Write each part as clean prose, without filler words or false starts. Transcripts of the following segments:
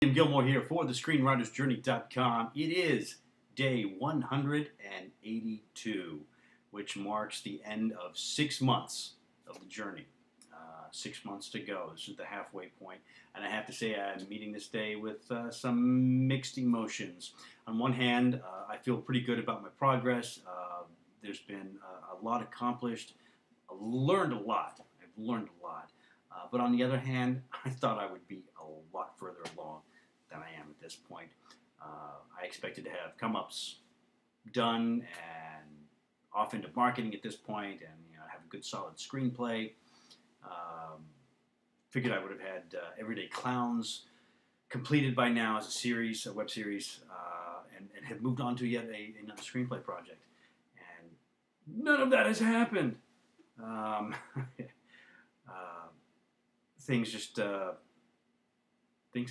William Gilmore here for the ScreenwritersJourney.com. It is day 182, which marks the end of 6 months of the journey. 6 months to go. This is the halfway point, and I have to say I'm meeting this day with some mixed emotions. On one hand, I feel pretty good about my progress. There's been a lot accomplished. I've learned a lot. But on the other hand, I thought I would be a lot further along than I am at this point. I expected to have come-ups done and off into marketing at this point, and have a good solid screenplay. Figured I would have had Everyday Clowns completed by now as a series, a web series, and have moved on to yet another screenplay project. And none of that has happened. Things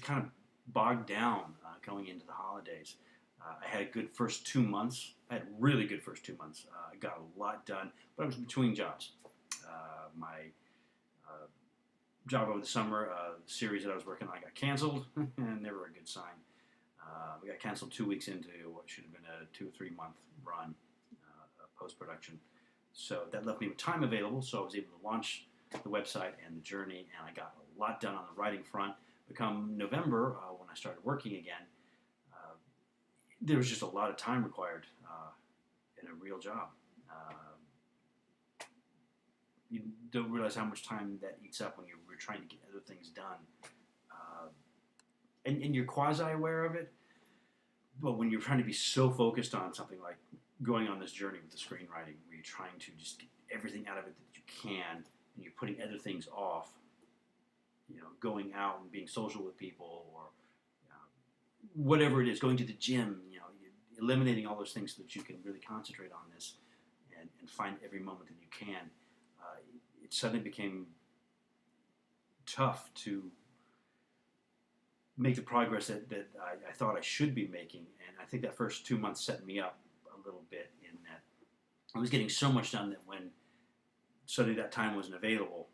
kind of bogged down going into the holidays. I had a good first 2 months. I had a really good first 2 months. I got a lot done, but I was between jobs. My job over the summer, the series that I was working on got canceled, and never a good sign. We got canceled 2 weeks into what should have been a 2 or 3 month run post-production. So that left me with time available, so I was able to launch the website and the journey, and I got a lot done on the writing front. Become November, when I started working again, there was just a lot of time required in a real job. You don't realize how much time that eats up when you're trying to get other things done. And you're quasi-aware of it, but when you're trying to be so focused on something like going on this journey with the screenwriting, where you're trying to just get everything out of it that you can, and you're putting other things off, going out and being social with people, or whatever it is, going to the gym, eliminating all those things so that you can really concentrate on this and find every moment that you can. It suddenly became tough to make the progress that I thought I should be making, and I think that first 2 months set me up a little bit in that I was getting so much done that when suddenly that time wasn't available,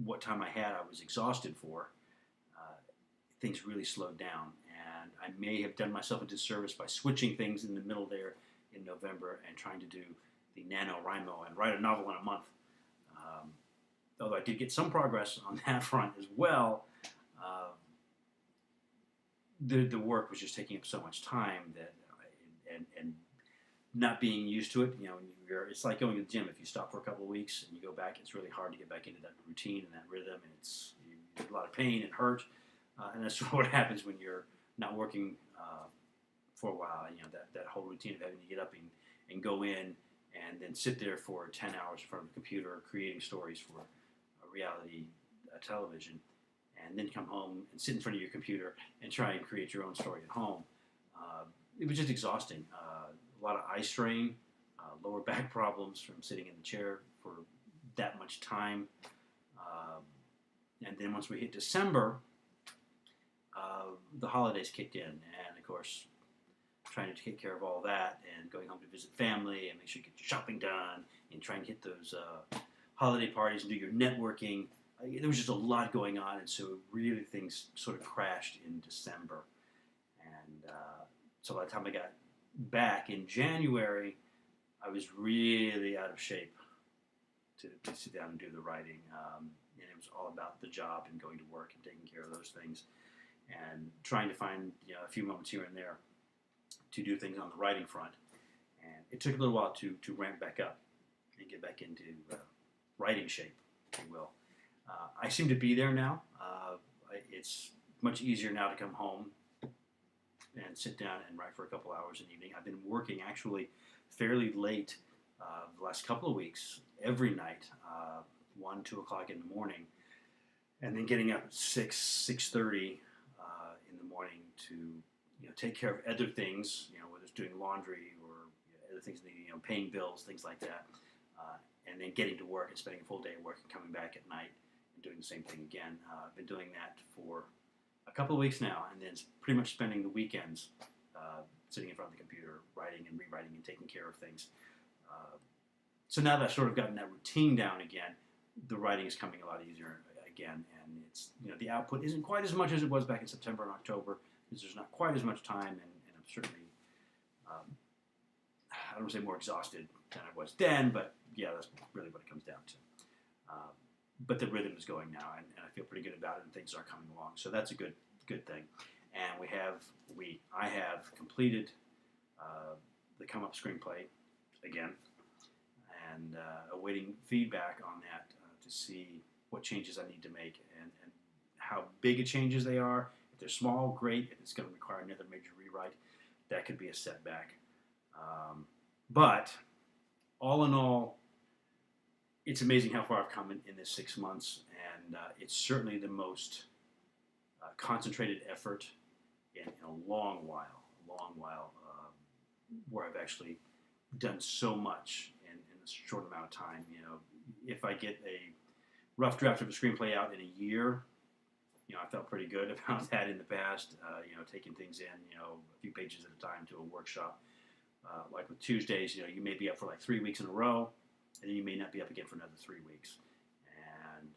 what time I had I was exhausted for. Things really slowed down, and I may have done myself a disservice by switching things in the middle there in November and trying to do the NaNoWriMo and write a novel in a month. Although I did get some progress on that front as well, the work was just taking up so much time that, and not being used to it, it's like going to the gym. If you stop for a couple of weeks and you go back, it's really hard to get back into that routine and that rhythm, and you get a lot of pain and hurt, and that's what happens when you're not working for a while. That whole routine of having to get up and go in and then sit there for 10 hours in front of a computer creating stories for a reality television, and then come home and sit in front of your computer and try and create your own story at home. It was just exhausting. A lot of eye strain, lower back problems from sitting in the chair for that much time. And then once we hit December, the holidays kicked in. And of course, trying to take care of all that and going home to visit family and make sure you get your shopping done and trying to hit those holiday parties and do your networking. There was just a lot going on, and so really things sort of crashed in December. And so by the time I got back in January, I was really out of shape to sit down and do the writing. And it was all about the job and going to work and taking care of those things and trying to find a few moments here and there to do things on the writing front. And it took a little while to ramp back up and get back into writing shape, if you will. I seem to be there now. It's much easier now to come home and sit down and write for a couple hours in the evening. I've been working actually fairly late the last couple of weeks, every night, 1, 2 o'clock in the morning, and then getting up at 6:30 in the morning to take care of other things, whether it's doing laundry or other things, paying bills, things like that, and then getting to work and spending a full day at work and coming back at night and doing the same thing again. I've been doing that for a couple of weeks now, and then pretty much spending the weekends sitting in front of the computer, writing and rewriting and taking care of things. So now that I've sort of gotten that routine down again, the writing is coming a lot easier again, and it's the output isn't quite as much as it was back in September and October because there's not quite as much time, and I'm certainly I don't want to say more exhausted than I was then, but yeah, that's really what it comes down to. But the rhythm is going now, and I feel pretty good about it, and things are coming along, so that's a good thing. And I have completed the Come Up screenplay again, and awaiting feedback on that to see what changes I need to make and how big of changes they are. If they're small, great. If it's going to require another major rewrite, that could be a setback. But all in all, it's amazing how far I've come in this 6 months, and it's certainly the most concentrated effort in a long while, where I've actually done so much in a short amount of time. If I get a rough draft of a screenplay out in a year, I felt pretty good about that in the past. Taking things in, a few pages at a time to a workshop. Like with Tuesdays, you may be up for like 3 weeks in a row, and then you may not be up again for another 3 weeks. And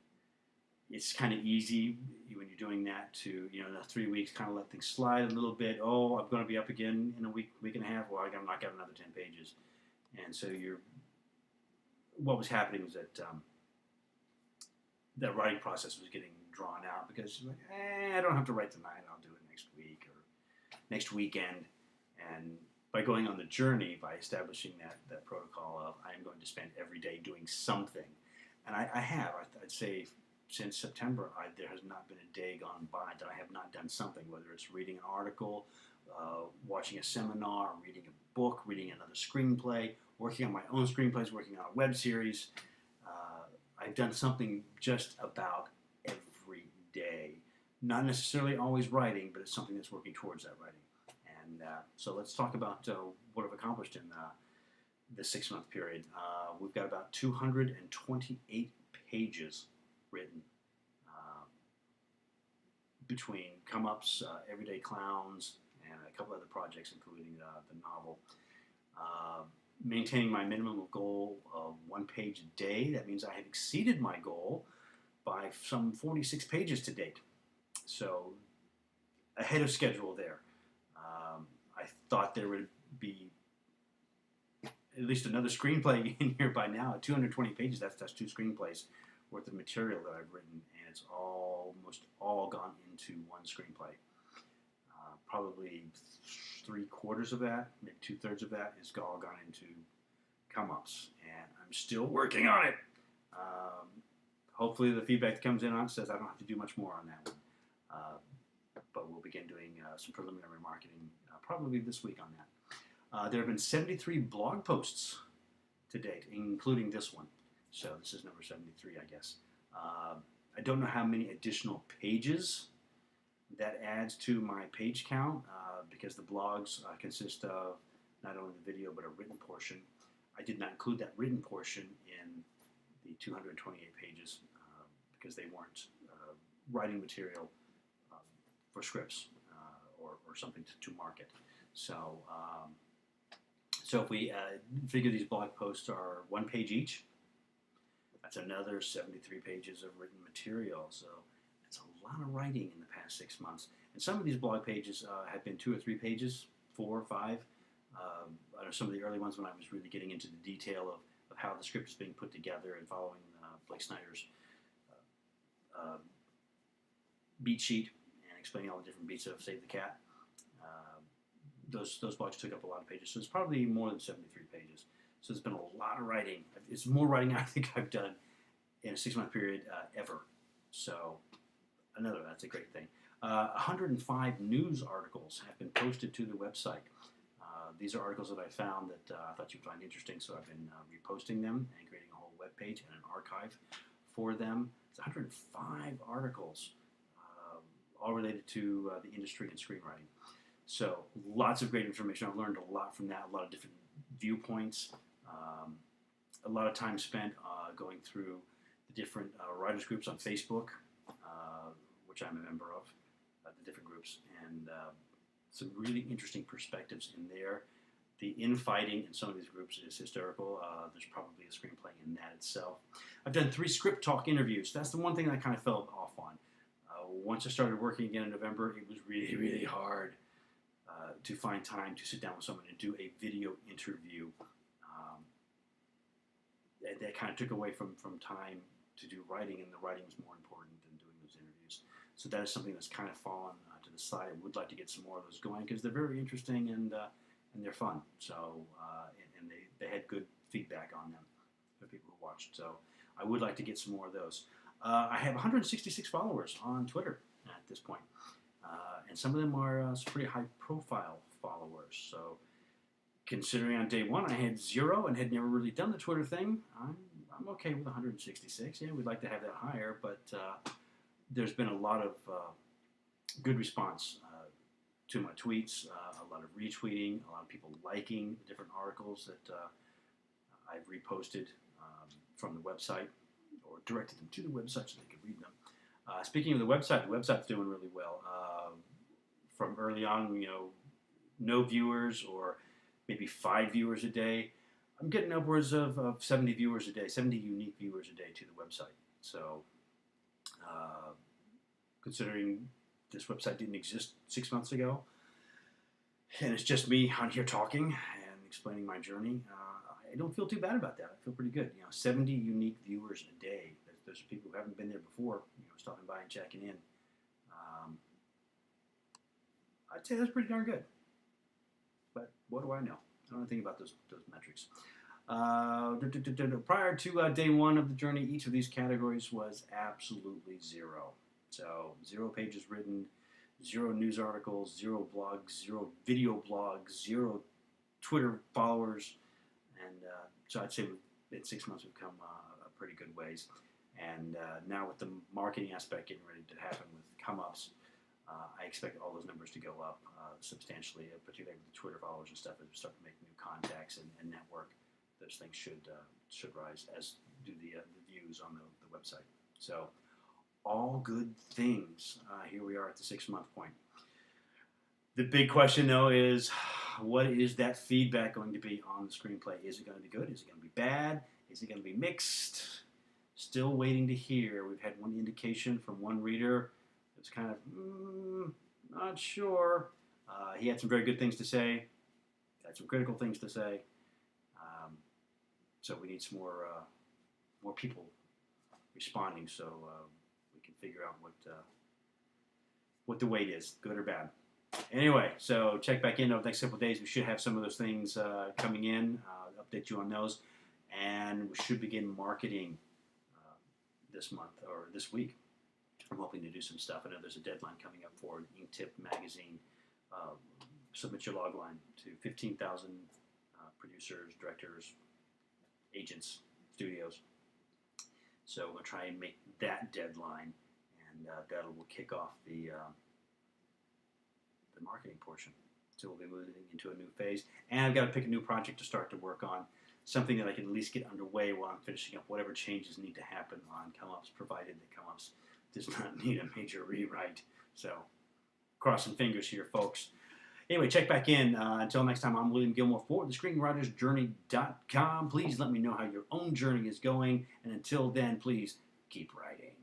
it's kind of easy when you're doing that to, the 3 weeks, kind of let things slide a little bit. Oh, I'm going to be up again in a week and a half. Well, I got to knock out another 10 pages. And so what was happening was that that writing process was getting drawn out because I don't have to write tonight. I'll do it next week or next weekend. And by going on the journey, by establishing that protocol of I'm going to spend every day doing something, and I'd say since September, there has not been a day gone by that I have not done something, whether it's reading an article, watching a seminar, reading a book, reading another screenplay, working on my own screenplays, working on a web series. I've done something just about every day. Not necessarily always writing, but it's something that's working towards that writing. And so let's talk about what I've accomplished in the 6 month period. We've got about 228 pages written between come-ups, Everyday Clowns, and a couple other projects, including the novel. Maintaining my minimum goal of 1 page a day. That means I have exceeded my goal by some 46 pages to date. So ahead of schedule there. I thought there would be at least another screenplay in here by now. At 220 pages, that's 2 screenplays worth of material that I've written, and it's almost all gone into one screenplay. Probably 3/4 of that, maybe 2/3 of that is all gone into come-ups, and I'm still working on it. Hopefully the feedback that comes in on it says I don't have to do much more on that one. But we'll begin doing some preliminary marketing probably this week on that. There have been 73 blog posts to date, including this one. So this is number 73, I guess. I don't know how many additional pages that adds to my page count because the blogs consist of not only the video but a written portion. I did not include that written portion in the 228 pages because they weren't writing material for scripts or something to market. So if we figure these blog posts are 1 page each, that's another 73 pages of written material. So it's a lot of writing in the past 6 months. And some of these blog pages have been 2 or 3 pages, 4 or 5. I know some of the early ones when I was really getting into the detail of how the script is being put together and following Blake Snyder's beat sheet and explaining all the different beats of Save the Cat. Those blogs took up a lot of pages, so it's probably more than 73 pages. So there's been a lot of writing. It's more writing I think I've done in a 6 month period ever. So that's a great thing. 105 news articles have been posted to the website. These are articles that I found that I thought you would find interesting, so I've been reposting them and creating a whole web page and an archive for them. It's 105 articles, all related to the industry and screenwriting. So lots of great information. I've learned a lot from that, a lot of different viewpoints, a lot of time spent going through the different writers groups on Facebook, which I'm a member of, the different groups, and some really interesting perspectives in there. the infighting in some of these groups is hysterical. There's probably a screenplay in that itself. I've done 3 script talk interviews. That's the one thing I kind of fell off on. Once I started working again in November, it was really, really hard to find time to sit down with someone and do a video interview. That kind of took away from time to do writing, and the writing was more important than doing those interviews. So that is something that's kind of fallen to the side. I would like to get some more of those going because they're very interesting and they're fun. So and they had good feedback on them for people who watched. So I would like to get some more of those. I have 166 followers on Twitter at this point, and some of them are some pretty high-profile followers. So considering on day one I had 0 and had never really done the Twitter thing, I'm okay with 166. Yeah, we'd like to have that higher, but there's been a lot of good response to my tweets, a lot of retweeting, a lot of people liking the different articles that I've reposted from the website or directed them to the website so they could read them. Speaking of the website's doing really well. From early on, no viewers or maybe 5 viewers a day. I'm getting upwards of 70 viewers a day, 70 unique viewers a day to the website. So, considering this website didn't exist 6 months ago, and it's just me on here talking and explaining my journey, I don't feel too bad about that. I feel pretty good. 70 unique viewers a day. Those are people who haven't been there before, stopping by and checking in. I'd say that's pretty darn good. But what do I know? I don't know anything about those metrics. Prior to day one of the journey, each of these categories was absolutely 0. So 0 pages written, 0 news articles, 0 blogs, 0 video blogs, 0 Twitter followers. And so I'd say in 6 months we've come a pretty good ways. And now with the marketing aspect getting ready to happen with come-ups, I expect all those numbers to go up substantially, particularly with the Twitter followers and stuff. As we start to make new contacts and network, those things should rise, as do the views on the website. So all good things. Here we are at the 6-month point. The big question, though, is what is that feedback going to be on the screenplay? Is it going to be good? Is it going to be bad? Is it going to be mixed? Still waiting to hear. We've had one indication from one reader. It's kind of, not sure. He had some very good things to say, had some critical things to say. So we need some more people responding so we can figure out what the weight is, good or bad. Anyway, so check back in over the next couple of days. We should have some of those things coming in, update you on those, and we should begin marketing this month or this week. I'm hoping to do some stuff. I know there's a deadline coming up for Inktip magazine. Submit your logline to 15,000 producers, directors, agents, studios. So we'll try and make that deadline, and that will kick off the marketing portion. So we'll be moving into a new phase. And I've got to pick a new project to start to work on, something that I can at least get underway while I'm finishing up whatever changes need to happen on come-ups, provided that come-ups does not need a major rewrite. So, crossing fingers here, folks. Anyway, check back in. Until next time, I'm William Gilmore for thescreenwritersjourney.com. Please let me know how your own journey is going. And until then, please keep writing.